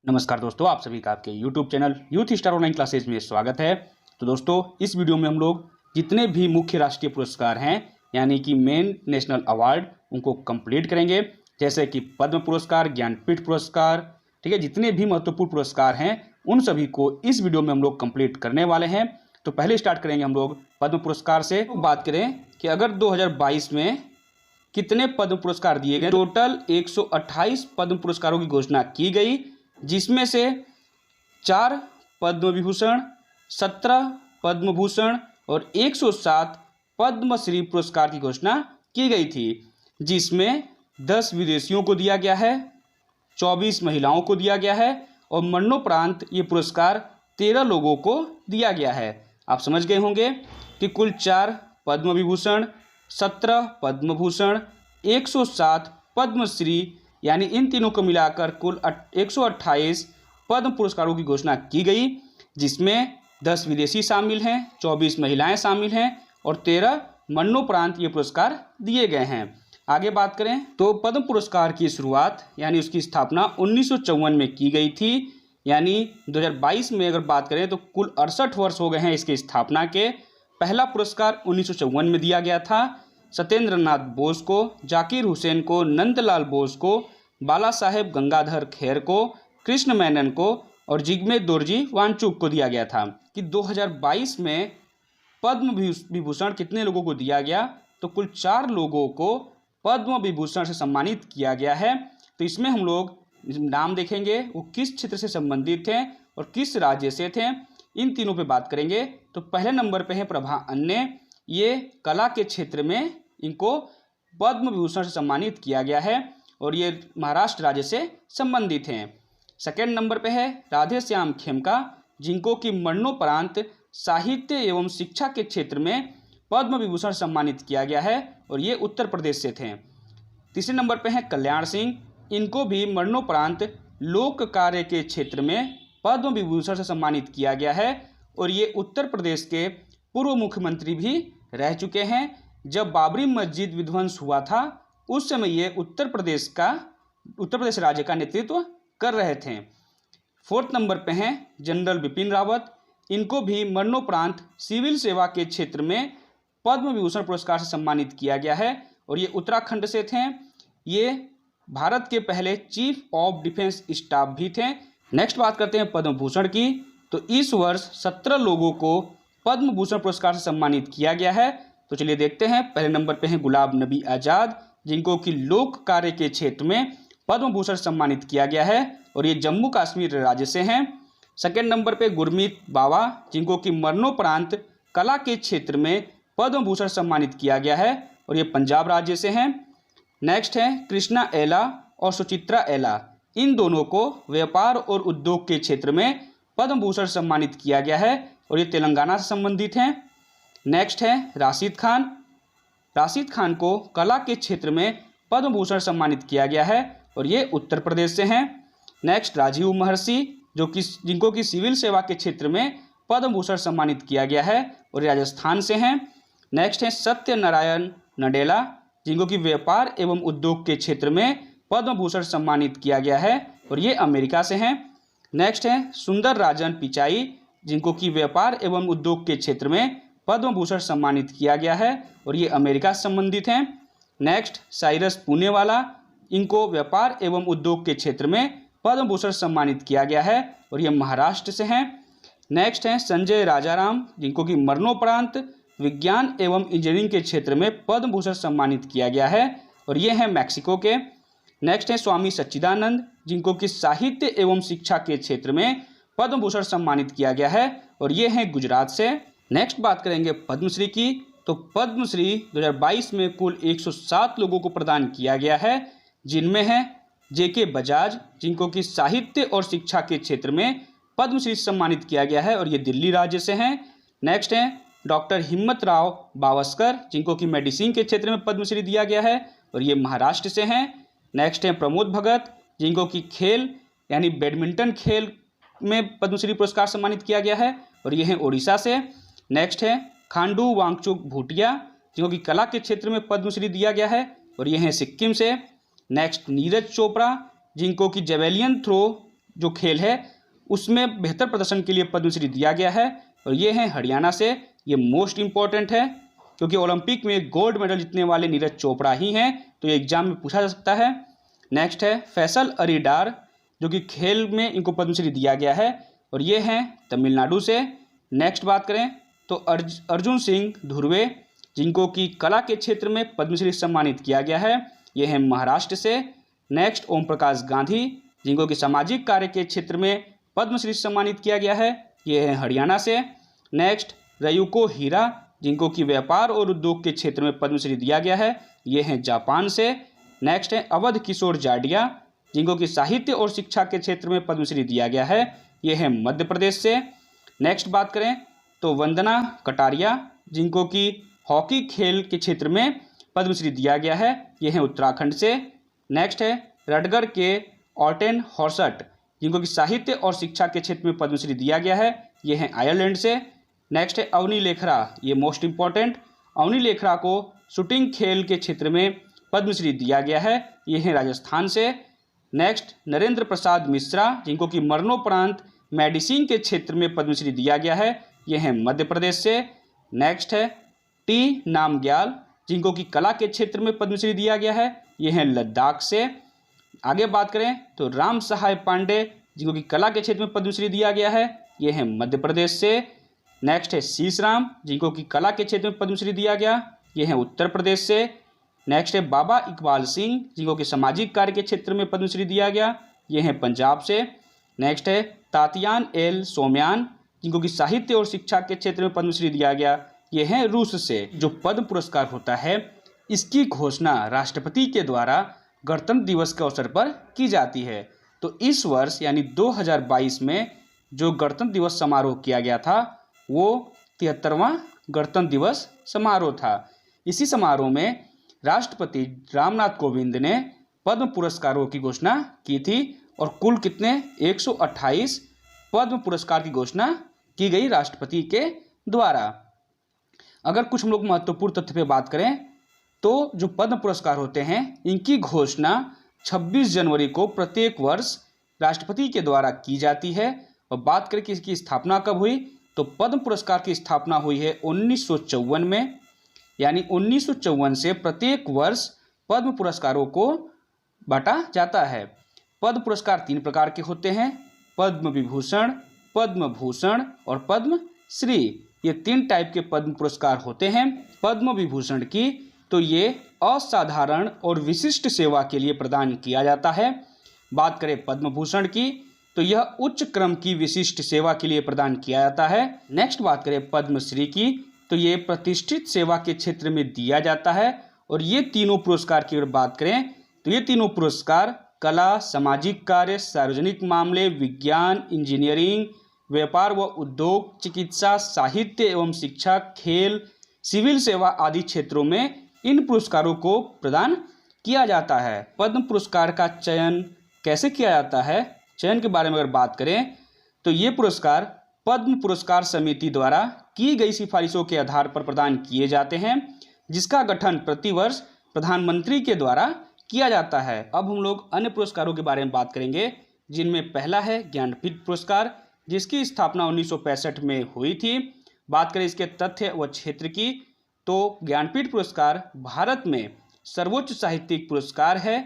नमस्कार दोस्तों, आप सभी का आपके YouTube channel youth star online classes में स्वागत है। तो दोस्तों, इस वीडियो में हम लोग जितने भी मुख्य राष्ट्रीय पुरस्कार हैं यानी कि मेन नेशनल अवार्ड उनको कंप्लीट करेंगे, जैसे कि पद्म पुरस्कार, ज्ञानपीठ पुरस्कार, ठीक है। जितने भी महत्वपूर्ण पुरस्कार हैं उन सभी को इस वीडियो में हम लोग कंप्लीट करने वाले हैं। तो पहले स्टार्ट करेंगे हम लोग पद्म पुरस्कार से। बात करें कि अगर 2022 में कितने पद्म पुरस्कार दिए गए, टोटल 128 पद्म पुरस्कारों की घोषणा की गई, जिसमें से 4 पद्म विभूषण, 17 पद्म भूषण और 107 पद्मश्री पुरस्कार की घोषणा की गई थी, जिसमें 10 विदेशियों को दिया गया है, 24 महिलाओं को दिया गया है और मरणोपरांत ये पुरस्कार 13 लोगों को दिया गया है। आप समझ गए होंगे कि कुल 4 पद्म विभूषण, 17 पद्म भूषण, 107 पद्मश्री, यानी इन तीनों को मिलाकर कुल 128 पद्म पुरस्कारों की घोषणा की गई, जिसमें 10 विदेशी शामिल हैं, 24 महिलाएं शामिल हैं और 13 मरणोपरांत ये पुरस्कार दिए गए हैं। आगे बात करें तो पद्म पुरस्कार की शुरुआत यानी उसकी स्थापना 1954 में की गई थी, यानी 2022 में अगर बात करें तो कुल 68 वर्ष हो गए हैं इसकी स्थापना के। पहला पुरस्कार 1954 में दिया गया था सत्येंद्र नाथ बोस को, जाकिर हुसैन को, नंदलाल बोस को, बाला साहेब गंगाधर खेर को, कृष्ण मेनन को और जिग्मे दोरजी वांगचुक को दिया गया था। कि 2022 में पद्म विभूषण कितने लोगों को दिया गया, तो कुल 4 लोगों को पद्म विभूषण से सम्मानित किया गया है। तो इसमें हम लोग नाम देखेंगे वो किस क्षेत्र से संबंधित थे और किस राज्य से थे, इन तीनों पे बात करेंगे। तो पहले नंबर पे है प्रभा अन्ने, ये कला के क्षेत्र में इनको पद्म विभूषण से सम्मानित किया गया है और ये महाराष्ट्र राज्य से संबंधित हैं। सेकेंड नंबर पे है राधे श्याम खेमका, जिनको कि मरणोपरांत साहित्य एवं शिक्षा के क्षेत्र में पद्म विभूषण सम्मानित किया गया है और ये उत्तर प्रदेश से थे। तीसरे नंबर पे है कल्याण सिंह, इनको भी मरणोपरांत लोक कार्य के क्षेत्र में पद्म विभूषण से सम्मानित किया गया है और ये उत्तर प्रदेश के पूर्व मुख्यमंत्री भी रह चुके हैं। जब बाबरी मस्जिद विध्वंस हुआ था उस समय ये उत्तर प्रदेश राज्य का नेतृत्व कर रहे थे। फोर्थ नंबर पे हैं जनरल बिपिन रावत, इनको भी मरणोपरांत सिविल सेवा के क्षेत्र में पद्म विभूषण पुरस्कार से सम्मानित किया गया है और ये उत्तराखंड से थे। ये भारत के पहले चीफ ऑफ डिफेंस स्टाफ भी थे। नेक्स्ट बात करते हैं पद्म भूषण की। तो इस वर्ष 17 लोगों को पद्म भूषण पुरस्कार से सम्मानित किया गया है। तो चलिए देखते हैं। पहले नंबर पे हैं गुलाब नबी आज़ाद, जिनको कि लोक कार्य के क्षेत्र में पद्म भूषण सम्मानित किया गया है और ये जम्मू कश्मीर राज्य से हैं। सेकेंड नंबर पे गुरमीत बावा, जिनको कि मरणोपरांत कला के क्षेत्र में पद्म भूषण सम्मानित किया गया है और ये पंजाब राज्य से हैं। नेक्स्ट है कृष्णा एला और सुचित्रा एला, इन दोनों को व्यापार और उद्योग के क्षेत्र में पद्म भूषण सम्मानित किया गया है और ये तेलंगाना से संबंधित हैं। नेक्स्ट है राशिद खान को कला के क्षेत्र में पद्म भूषण सम्मानित किया गया है और ये उत्तर प्रदेश से हैं। नेक्स्ट राजीव महर्षि, जिनको कि सिविल सेवा के क्षेत्र में पद्म भूषण सम्मानित किया गया है और राजस्थान से हैं। नेक्स्ट है सत्यनारायण नडेला, जिनको कि व्यापार एवं उद्योग के क्षेत्र में पद्म भूषण सम्मानित किया गया है और ये अमेरिका से हैं। नेक्स्ट है सुंदर राजन पिचाई, जिनको कि व्यापार एवं उद्योग के क्षेत्र में पद्म भूषण सम्मानित किया गया है और ये अमेरिका से संबंधित हैं। नेक्स्ट साइरस पुनेवाला, इनको व्यापार एवं उद्योग के क्षेत्र में पद्म भूषण सम्मानित किया गया है और ये महाराष्ट्र से हैं। नेक्स्ट हैं संजय राजाराम, जिनको कि मरणोपरांत विज्ञान एवं इंजीनियरिंग के क्षेत्र में पद्म भूषण सम्मानित किया गया है और ये हैं मैक्सिको के। नेक्स्ट हैं स्वामी सच्चिदानंद, जिनको कि साहित्य एवं शिक्षा के क्षेत्र में पद्म भूषण सम्मानित किया गया है और ये हैं गुजरात से। नेक्स्ट बात करेंगे पद्मश्री की। तो पद्मश्री 2022 में कुल 107 लोगों को प्रदान किया गया है, जिनमें हैं जेके बजाज, जिनको कि साहित्य और शिक्षा के क्षेत्र में पद्मश्री सम्मानित किया गया है और ये दिल्ली राज्य से हैं। नेक्स्ट हैं डॉक्टर हिम्मत राव बावस्कर, जिनको कि मेडिसिन के क्षेत्र में पद्मश्री दिया गया है और ये महाराष्ट्र से हैं। नेक्स्ट हैं प्रमोद भगत, जिनको कि खेल यानी बैडमिंटन खेल में पद्मश्री पुरस्कार सम्मानित किया गया है और ये हैं ओडिशा से। नेक्स्ट है खांडू वांगचुक भूटिया, जिनको कि कला के क्षेत्र में पद्मश्री दिया गया है और ये हैं सिक्किम से। नेक्स्ट नीरज चोपड़ा, जिनको कि जेवेलियन थ्रो जो खेल है उसमें बेहतर प्रदर्शन के लिए पद्मश्री दिया गया है, और ये हैं हरियाणा से। ये मोस्ट इम्पॉर्टेंट है क्योंकि ओलंपिक में गोल्ड मेडल जीतने वाले नीरज चोपड़ा ही हैं, तो ये एग्जाम में पूछा जा सकता है। नेक्स्ट है फैसल अली डार, जो कि खेल में इनको पद्मश्री दिया गया है, और ये हैं तमिलनाडु से। नेक्स्ट बात करें तो अर्जुन सिंह धुर्वे, जिनको कि कला के क्षेत्र में पद्मश्री सम्मानित किया गया है, ये हैं महाराष्ट्र से। नेक्स्ट ओम प्रकाश गांधी, जिनको कि सामाजिक कार्य के क्षेत्र में पद्मश्री सम्मानित किया गया है, ये हैं हरियाणा से। नेक्स्ट रयुको हीरा, जिनको कि व्यापार और उद्योग के क्षेत्र में पद्मश्री दिया गया है, ये हैं जापान से। नेक्स्ट है अवध किशोर जाडिया, जिनको कि साहित्य और शिक्षा के क्षेत्र में पद्मश्री दिया गया है, ये हैं मध्य प्रदेश से। नेक्स्ट बात करें तो वंदना कटारिया, जिनको कि हॉकी खेल के क्षेत्र में पद्मश्री दिया गया है, ये हैं उत्तराखंड से। नेक्स्ट है रटगर के ऑर्टेन हॉर्सट, जिनको कि साहित्य और शिक्षा के क्षेत्र में पद्मश्री दिया गया है, ये हैं आयरलैंड से। नेक्स्ट है अवनी लेखरा, ये मोस्ट इम्पॉर्टेंट, अवनी लेखरा को शूटिंग खेल के क्षेत्र में पद्मश्री दिया गया है, ये हैं राजस्थान से। नेक्स्ट नरेंद्र प्रसाद मिश्रा, जिनको कि मरणोपरांत मेडिसिन के क्षेत्र में पद्मश्री दिया गया है, ये हैं मध्य प्रदेश से। नेक्स्ट है टी नामग्याल, जिनको कि कला के क्षेत्र में पद्मश्री दिया गया है, ये हैं लद्दाख से। आगे बात करें तो राम सहाय पांडे, जिनको कि कला के क्षेत्र में पद्मश्री दिया गया है, ये हैं मध्य प्रदेश से। नेक्स्ट है शीश राम, जिनको कि कला के क्षेत्र में पद्मश्री दिया गया, ये हैं उत्तर प्रदेश से। नेक्स्ट है बाबा इकबाल सिंह, जिनको कि सामाजिक कार्य के क्षेत्र में पद्मश्री दिया गया, ये हैं पंजाब से। नेक्स्ट है तातियान एल सोम्यान, जिनको कि साहित्य और शिक्षा के क्षेत्र में पद्मश्री दिया गया, ये हैं रूस से। जो पद्म पुरस्कार होता है इसकी घोषणा राष्ट्रपति के द्वारा गणतंत्र दिवस के अवसर पर की जाती है। तो इस वर्ष यानी 2022 में जो गणतंत्र दिवस समारोह किया गया था वो 73वां गणतंत्र दिवस समारोह था। इसी समारोह में राष्ट्रपति रामनाथ कोविंद ने पद्म पुरस्कारों की घोषणा की थी, और कुल कितने 128 पद्म पुरस्कार की घोषणा की गई राष्ट्रपति के द्वारा। अगर कुछ हम लोग महत्वपूर्ण तथ्य पे बात करें तो जो पद्म पुरस्कार होते हैं इनकी घोषणा 26 जनवरी को प्रत्येक वर्ष राष्ट्रपति के द्वारा की जाती है। और बात करें कि इसकी स्थापना कब हुई तो पद्म पुरस्कार की स्थापना हुई है 1954 में, यानी 1954 से प्रत्येक वर्ष पद्म पुरस्कारों को बांटा जाता है। पद्म पुरस्कार 3 प्रकार के होते हैं, पद्म विभूषण, पद्म भूषण और पद्म श्री। ये 3 टाइप के पद्म पुरस्कार होते हैं। पद्म विभूषण की तो ये असाधारण और विशिष्ट सेवा के लिए प्रदान किया जाता है। बात करें पद्म भूषण की तो यह उच्च क्रम की विशिष्ट सेवा के लिए प्रदान किया जाता है। नेक्स्ट बात करें पद्मश्री की तो ये प्रतिष्ठित सेवा के क्षेत्र में दिया जाता है। और ये तीनों पुरस्कार की अगर बात करें तो ये तीनों पुरस्कार कला, सामाजिक कार्य, सार्वजनिक मामले, विज्ञान, इंजीनियरिंग, व्यापार व उद्योग, चिकित्सा, साहित्य एवं शिक्षा, खेल, सिविल सेवा आदि क्षेत्रों में इन पुरस्कारों को प्रदान किया जाता है। पद्म पुरस्कार का चयन कैसे किया जाता है, चयन के बारे में अगर बात करें तो ये पुरस्कार पद्म पुरस्कार समिति द्वारा की गई सिफारिशों के आधार पर प्रदान किए जाते हैं, जिसका गठन प्रतिवर्ष प्रधानमंत्री के द्वारा किया जाता है। अब हम लोग अन्य पुरस्कारों के बारे में बात करेंगे, जिनमें पहला है ज्ञानपीठ पुरस्कार, जिसकी स्थापना 1965 में हुई थी। बात करें इसके तथ्य व क्षेत्र की तो ज्ञानपीठ पुरस्कार भारत में सर्वोच्च साहित्यिक पुरस्कार है।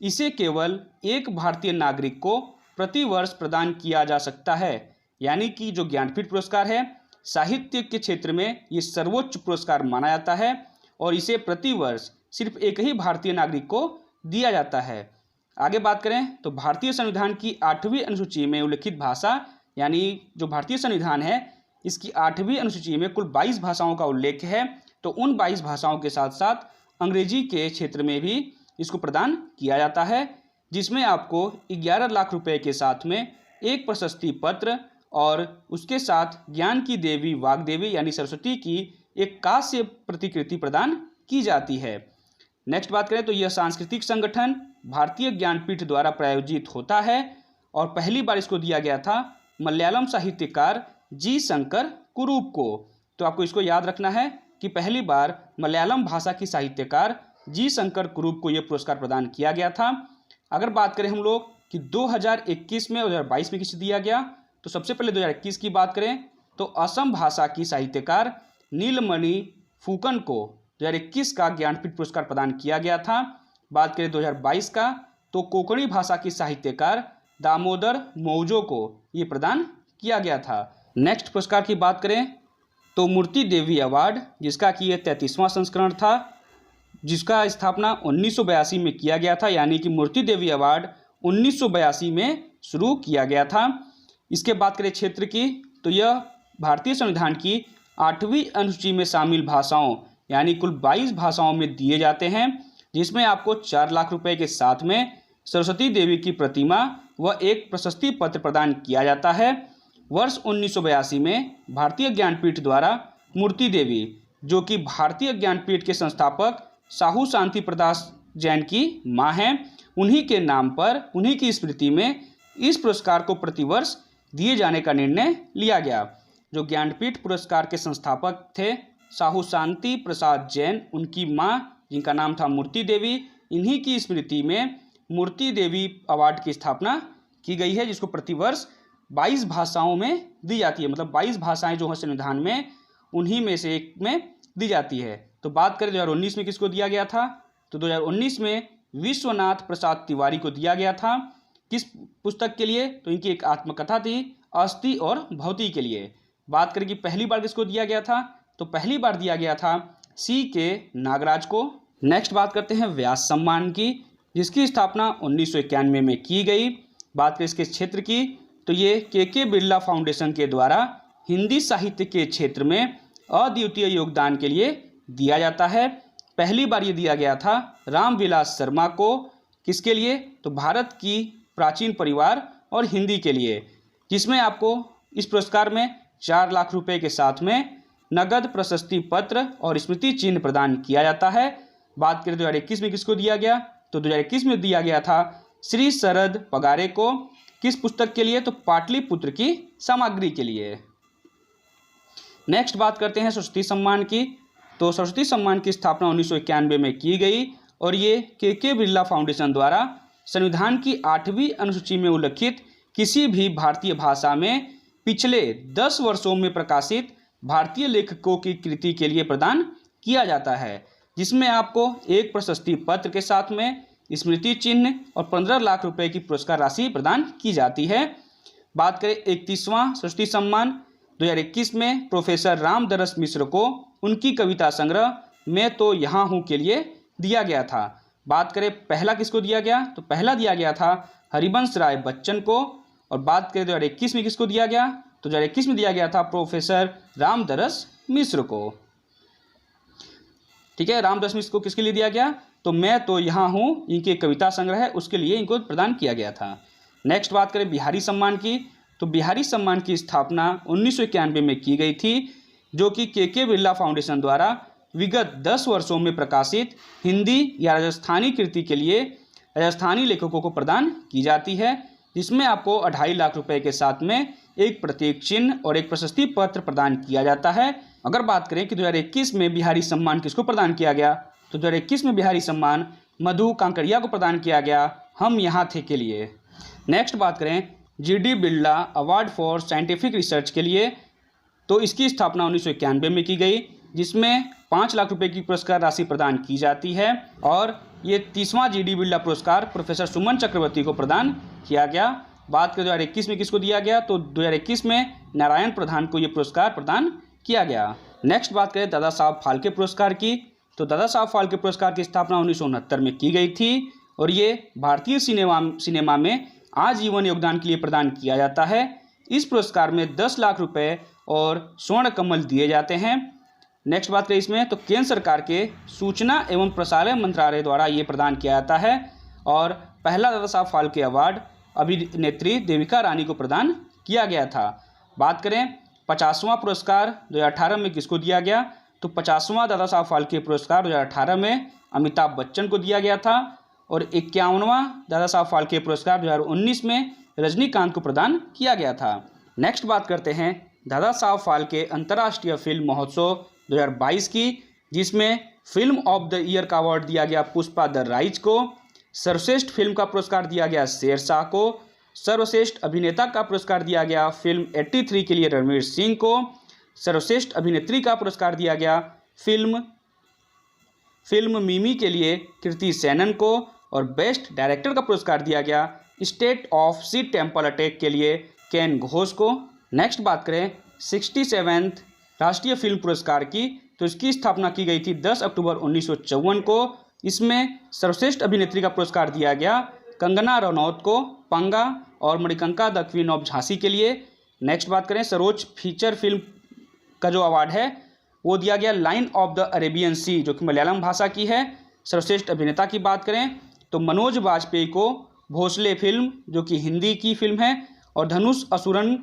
इसे केवल एक भारतीय नागरिक को प्रतिवर्ष प्रदान किया जा सकता है, यानी कि जो ज्ञानपीठ पुरस्कार है साहित्य के क्षेत्र में ये सर्वोच्च पुरस्कार माना जाता है और इसे प्रतिवर्ष सिर्फ एक ही भारतीय नागरिक को दिया जाता है। आगे बात करें तो भारतीय संविधान की 8वीं अनुसूची में उल्लिखित भाषा, यानी जो भारतीय संविधान है इसकी 8वीं अनुसूची में कुल 22 भाषाओं का उल्लेख है, तो उन 22 भाषाओं के साथ साथ अंग्रेजी के क्षेत्र में भी इसको प्रदान किया जाता है, जिसमें आपको 11 लाख रुपए के साथ में एक प्रशस्ति पत्र और उसके साथ ज्ञान की देवी वाग्देवी यानी सरस्वती की एक कांस्य प्रतिकृति प्रदान की जाती है। नेक्स्ट बात करें तो यह सांस्कृतिक संगठन भारतीय ज्ञानपीठ द्वारा प्रायोजित होता है और पहली बार इसको दिया गया था मलयालम साहित्यकार जी शंकर कुरूप को। तो आपको इसको याद रखना है कि पहली बार मलयालम भाषा की साहित्यकार जी शंकर कुरूप को यह पुरस्कार प्रदान किया गया था। अगर बात करें हम लोग कि 2021 में और 2022 में किसे दिया गया। तो सबसे पहले 2021 की बात करें तो असम भाषा की साहित्यकार नीलमणि फुकन को 2021 का ज्ञानपीठ पुरस्कार प्रदान किया गया था। बात करें 2022 का तो कोंकणी भाषा की साहित्यकार दामोदर मौजो को ये प्रदान किया गया था। नेक्स्ट पुरस्कार की बात करें तो मूर्ति देवी अवार्ड, जिसका कि यह 33वां संस्करण था, जिसका स्थापना 1982 में किया गया था, यानी कि मूर्ति देवी अवार्ड 1982 में शुरू किया गया था। इसके बात करें क्षेत्र की तो यह भारतीय संविधान की 8वीं अनुसूची में शामिल भाषाओं यानी कुल 22 भाषाओं में दिए जाते हैं, जिसमें आपको 4 लाख रुपए के साथ में सरस्वती देवी की प्रतिमा व एक प्रशस्ति पत्र प्रदान किया जाता है। वर्ष 1982 में भारतीय ज्ञानपीठ द्वारा मूर्ति देवी, जो कि भारतीय ज्ञानपीठ के संस्थापक साहू शांति प्रदास जैन की मां हैं, उन्हीं के नाम पर, उन्हीं की स्मृति में इस पुरस्कार को प्रतिवर्ष दिए जाने का निर्णय लिया गया। जो ज्ञानपीठ पुरस्कार के संस्थापक थे साहू शांति प्रसाद जैन, उनकी मां जिनका नाम था मूर्ति देवी, इन्हीं की स्मृति में मूर्ति देवी अवार्ड की स्थापना की गई है, जिसको प्रतिवर्ष 22 भाषाओं में दी जाती है। मतलब 22 भाषाएं जो है संविधान में, उन्हीं में से एक में दी जाती है। तो बात करें 2019 में किसको दिया गया था, तो 2019 में विश्वनाथ प्रसाद तिवारी को दिया गया था। किस पुस्तक के लिए, तो इनकी एक आत्मकथा थी अस्थि और भौतिक के लिए। बात करें कि पहली बार किसको दिया गया था, तो पहली बार दिया गया था C.K. नागराज को। नेक्स्ट बात करते हैं व्यास सम्मान की, जिसकी स्थापना 1991 में की गई। बात करें इसके क्षेत्र की तो ये के बिरला फाउंडेशन के द्वारा हिंदी साहित्य के क्षेत्र में अद्वितीय योगदान के लिए दिया जाता है। पहली बार ये दिया गया था रामविलास शर्मा को। किसके लिए, तो भारत की प्राचीन परिवार और हिंदी के लिए, जिसमें आपको इस पुरस्कार में 4 लाख रुपए के साथ में नगद प्रशस्ति पत्र और स्मृति चिन्ह प्रदान किया जाता है। बात करें 2021 में किसको दिया गया, तो 2021 में दिया गया था श्री शरद पगारे को। किस पुस्तक के लिए, तो पाटलिपुत्र की सामग्री के लिए। नेक्स्ट बात करते हैं सरस्वती सम्मान की। तो सरस्वती सम्मान की स्थापना 1991 में की गई और ये के बिरला फाउंडेशन द्वारा संविधान की 8वीं अनुसूची में उल्लिखित किसी भी भारतीय भाषा में पिछले 10 वर्षों में प्रकाशित भारतीय लेखकों की कृति के लिए प्रदान किया जाता है, जिसमें आपको एक प्रशस्ति पत्र के साथ में स्मृति चिन्ह और 15 लाख रुपए की पुरस्कार राशि प्रदान की जाती है। बात करें 31वां सरस्वती सम्मान 2021 में प्रोफेसर रामदरस मिश्र को उनकी कविता संग्रह मैं तो यहाँ हूँ के लिए दिया गया था। बात करें पहला किसको दिया गया, तो पहला दिया गया था हरिवंश राय बच्चन को। और बात करें 2021 में किसको दिया गया, तो 2021 में दिया गया था प्रोफेसर रामदरस मिश्र को। ठीक है, रामदरस मिश्र को किसके लिए दिया गया, तो मैं तो यहाँ हूँ इनके कविता संग्रह है, उसके लिए इनको प्रदान किया गया था। नेक्स्ट बात करें बिहारी सम्मान की, तो बिहारी सम्मान की स्थापना 1991 में की गई थी, जो कि के बिरला फाउंडेशन द्वारा विगत 10 वर्षों में प्रकाशित हिंदी या राजस्थानी कृति के लिए राजस्थानी लेखकों को प्रदान की जाती है, जिसमें आपको 2.5 लाख रुपए के साथ में एक प्रतीक चिन्ह और एक प्रशस्ति पत्र प्रदान किया जाता है। अगर बात करें कि 2021 में बिहारी सम्मान किसको प्रदान किया गया, तो 2021 में बिहारी सम्मान मधु कांकरिया को प्रदान किया गया हम यहाँ थे के लिए। नेक्स्ट बात करें GD Birla award for scientific research के लिए, तो इसकी स्थापना 1991 में की गई, जिसमें 5 लाख रुपए की पुरस्कार राशि प्रदान की जाती है। और ये 30वां GD बिरला पुरस्कार प्रोफेसर सुमन चक्रवर्ती को प्रदान किया गया। बात करें 2021 में किसको दिया गया, तो 2021 में नारायण प्रधान को ये पुरस्कार प्रदान किया गया। नेक्स्ट बात करें दादा साहब फाल्के पुरस्कार की, तो दादा साहब फाल्के पुरस्कार की स्थापना 1969 में की गई थी और ये भारतीय सिनेमा में आजीवन योगदान के लिए प्रदान किया जाता है। इस पुरस्कार में 10 लाख रुपए और स्वर्ण कमल दिए जाते हैं। नेक्स्ट बात करें इसमें, तो केंद्र सरकार के सूचना एवं प्रसारण मंत्रालय द्वारा ये प्रदान किया जाता है और पहला दादा साहब फाल्के अवार्ड अभिनेत्री देविका रानी को प्रदान किया गया था। बात करें 50वां पुरस्कार 2018 में किसको दिया गया, तो 50वां दादा साहब फाल्के पुरस्कार 2018 में अमिताभ बच्चन को दिया गया था और 51वां दादा साहब फाल्के पुरस्कार 2019 में रजनीकांत को प्रदान किया गया था। नेक्स्ट बात करते हैं दादा साहब फाल्के अंतर्राष्ट्रीय फिल्म महोत्सव 2022 की, जिसमें फिल्म ऑफ द ईयर का अवार्ड दिया गया पुष्पा द राइज को। सर्वश्रेष्ठ फिल्म का पुरस्कार दिया गया शेरशाह को। सर्वश्रेष्ठ अभिनेता का पुरस्कार दिया गया फिल्म 83 के लिए रणवीर सिंह को। सर्वश्रेष्ठ अभिनेत्री का पुरस्कार दिया गया फिल्म मिमी के लिए कृति सेनन को। और बेस्ट डायरेक्टर का पुरस्कार दिया गया state of siege temple attack के लिए केन घोष को। नेक्स्ट बात करें 67वें राष्ट्रीय फिल्म पुरस्कार की, तो इसकी स्थापना की गई थी 10 अक्टूबर 1954 को। इसमें सर्वश्रेष्ठ अभिनेत्री का पुरस्कार दिया गया कंगना रनौत को पंगा और Manikarnika the queen of Jhansi के लिए। नेक्स्ट बात करें सर्वोच्च फीचर फिल्म का जो अवार्ड है वो दिया गया लाइन ऑफ द अरेबियन सी, जो कि मलयालम भाषा की है। सर्वश्रेष्ठ अभिनेता की बात करें तो मनोज वाजपेयी को भोसले फिल्म, जो कि हिंदी की फिल्म है, और धनुष असुरन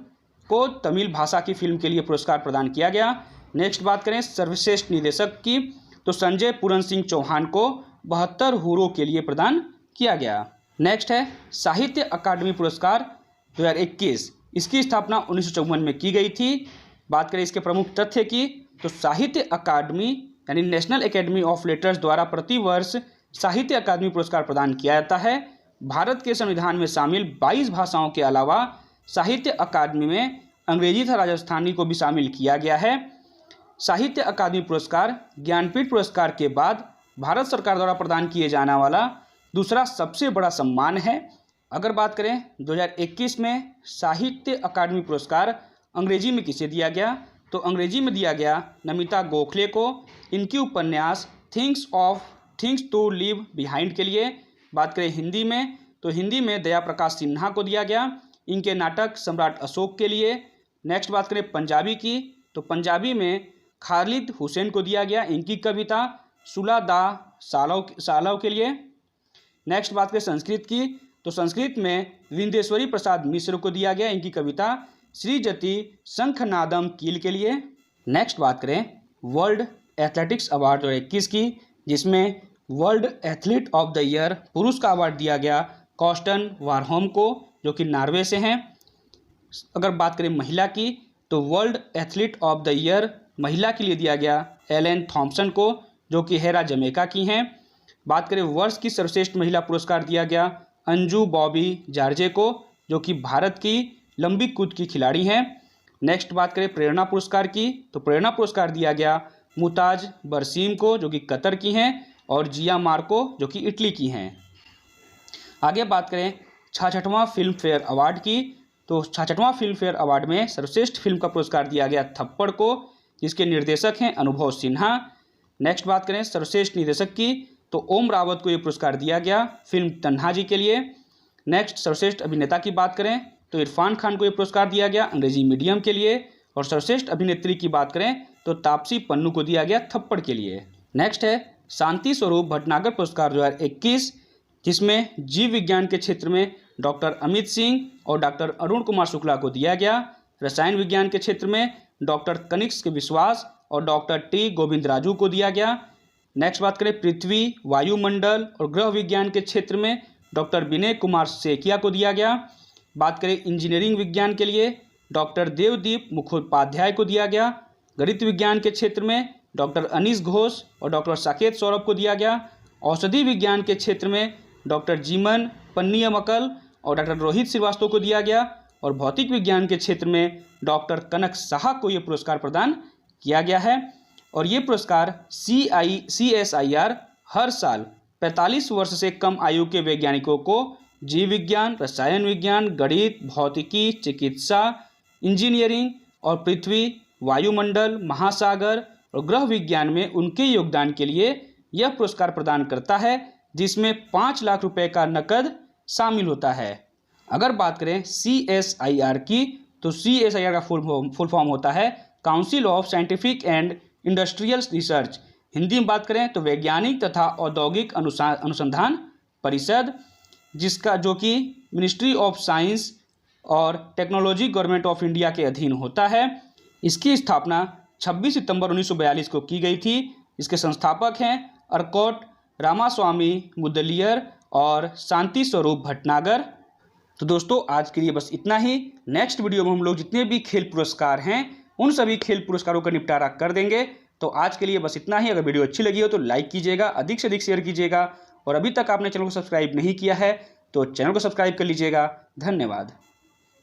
को तमिल भाषा की फिल्म के लिए पुरस्कार प्रदान किया गया। नेक्स्ट बात करें सर्वश्रेष्ठ निर्देशक की, तो संजय पूरन सिंह चौहान को 72 हूरों के लिए प्रदान किया गया। नेक्स्ट है साहित्य अकादमी पुरस्कार 2021, इसकी स्थापना 1954 में की गई थी। बात करें इसके प्रमुख तथ्य की, तो साहित्य अकादमी यानी नेशनल एकेडमी ऑफ लेटर्स द्वारा प्रतिवर्ष साहित्य अकादमी पुरस्कार प्रदान किया जाता है। भारत के संविधान में शामिल 22 भाषाओं के अलावा साहित्य अकादमी में अंग्रेजी तथा राजस्थानी को भी शामिल किया गया है। साहित्य अकादमी पुरस्कार ज्ञानपीठ पुरस्कार के बाद भारत सरकार द्वारा प्रदान किए जाने वाला दूसरा सबसे बड़ा सम्मान है। अगर बात करें 2021 में साहित्य अकादमी पुरस्कार अंग्रेजी में किसे दिया गया, तो अंग्रेजी में दिया गया नमिता गोखले को इनकी उपन्यास थिंग्स टू लीव बिहाइंड के लिए। बात करें हिंदी में, तो हिंदी में दया प्रकाश सिन्हा को दिया गया इनके नाटक सम्राट अशोक के लिए। नेक्स्ट बात करें पंजाबी की, तो पंजाबी में खालिद हुसैन को दिया गया इनकी कविता सुला दा सालव के लिए। नेक्स्ट बात करें संस्कृत की, तो संस्कृत में विंदेश्वरी प्रसाद मिश्र को दिया गया इनकी कविता श्रीजति शंखनादम कील के लिए। नेक्स्ट बात करें वर्ल्ड एथलेटिक्स अवार्ड 2021 की, जिसमें world athlete of the year पुरुष का अवार्ड दिया गया कॉस्टन वारहोम को, जो कि नॉर्वे से हैं। अगर बात करें महिला की, तो world athlete of the year महिला के लिए दिया गया एलेन थॉम्पसन को, जो कि हेरा जमैका की हैं। बात करें वर्ष की सर्वश्रेष्ठ महिला पुरस्कार दिया गया अंजू बॉबी जार्जे को, जो कि भारत की लंबी कूद की खिलाड़ी हैं। नेक्स्ट बात करें प्रेरणा पुरस्कार की, तो प्रेरणा पुरस्कार दिया गया मुताज बरसीम को, जो कि कतर की हैं, और जिया मार्को, जो कि इटली की हैं। आगे बात करें 66वां फिल्म फेयर अवार्ड की, तो 66वां फिल्म फेयर अवार्ड में सर्वश्रेष्ठ फिल्म का पुरस्कार दिया गया थप्पड़ को, जिसके निर्देशक हैं अनुभव सिन्हा। नेक्स्ट बात करें सर्वश्रेष्ठ निर्देशक की, तो ओम रावत को ये पुरस्कार दिया गया फिल्म तन्हा जी के लिए। नेक्स्ट सर्वश्रेष्ठ अभिनेता की बात करें, तो इरफान खान को ये पुरस्कार दिया गया अंग्रेजी मीडियम के लिए। और सर्वश्रेष्ठ अभिनेत्री की बात करें तो तापसी पन्नू को दिया गया थप्पड़ के लिए। नेक्स्ट है शांति स्वरूप भटनागर पुरस्कार 2021, जिसमें जीव विज्ञान के क्षेत्र में डॉक्टर अमित सिंह और डॉक्टर अरुण कुमार शुक्ला को दिया गया। रसायन विज्ञान के क्षेत्र में डॉक्टर कनिष्क विश्वास और डॉक्टर टी गोविंद राजू को दिया गया। नेक्स्ट बात करें पृथ्वी, वायुमंडल और ग्रह विज्ञान के क्षेत्र में डॉक्टर विनय कुमार सेकिया को दिया गया। बात करें इंजीनियरिंग विज्ञान के लिए डॉक्टर देवदीप मुखोपाध्याय को दिया गया। गणित विज्ञान के क्षेत्र में डॉक्टर अनीस घोष और डॉक्टर साकेत सौरभ को दिया गया। औषधि विज्ञान के क्षेत्र में डॉक्टर जीमन पन्नियमकल और डॉक्टर रोहित श्रीवास्तव को दिया गया। और भौतिक विज्ञान के क्षेत्र में डॉक्टर कनक साहा को ये पुरस्कार प्रदान किया गया है। और ये पुरस्कार CSIR हर साल 45 वर्ष से कम आयु के वैज्ञानिकों को जीव विज्ञान, रसायन विज्ञान, गणित, भौतिकी, चिकित्सा, इंजीनियरिंग और पृथ्वी, वायुमंडल, महासागर और ग्रह विज्ञान में उनके योगदान के लिए यह पुरस्कार प्रदान करता है, जिसमें 5 लाख रुपए का नकद शामिल होता है। अगर बात करें CSIR की, तो CSIR का फुल फॉर्म होता है council of scientific and industrial research. Hindi में बात करें तो वैज्ञानिक तथा औद्योगिक अनुसंधान परिषद, जिसका जो कि मिनिस्ट्री ऑफ साइंस और टेक्नोलॉजी गवर्नमेंट ऑफ इंडिया के अधीन होता है। इसकी स्थापना 26 सितंबर 1942 को की गई थी। इसके संस्थापक हैं अर्कोट रामास्वामी मुदलियर और शांति स्वरूप भटनागर। तो दोस्तों आज के लिए बस इतना ही। नेक्स्ट वीडियो में हम लोग जितने भी खेल पुरस्कार हैं उन सभी खेल पुरस्कारों का निपटारा कर देंगे। तो आज के लिए बस इतना ही। अगर वीडियो अच्छी लगी हो तो लाइक कीजिएगा, अधिक से अधिक शेयर कीजिएगा और अभी तक आपने चैनल को सब्सक्राइब नहीं किया है तो चैनल को सब्सक्राइब कर लीजिएगा। धन्यवाद।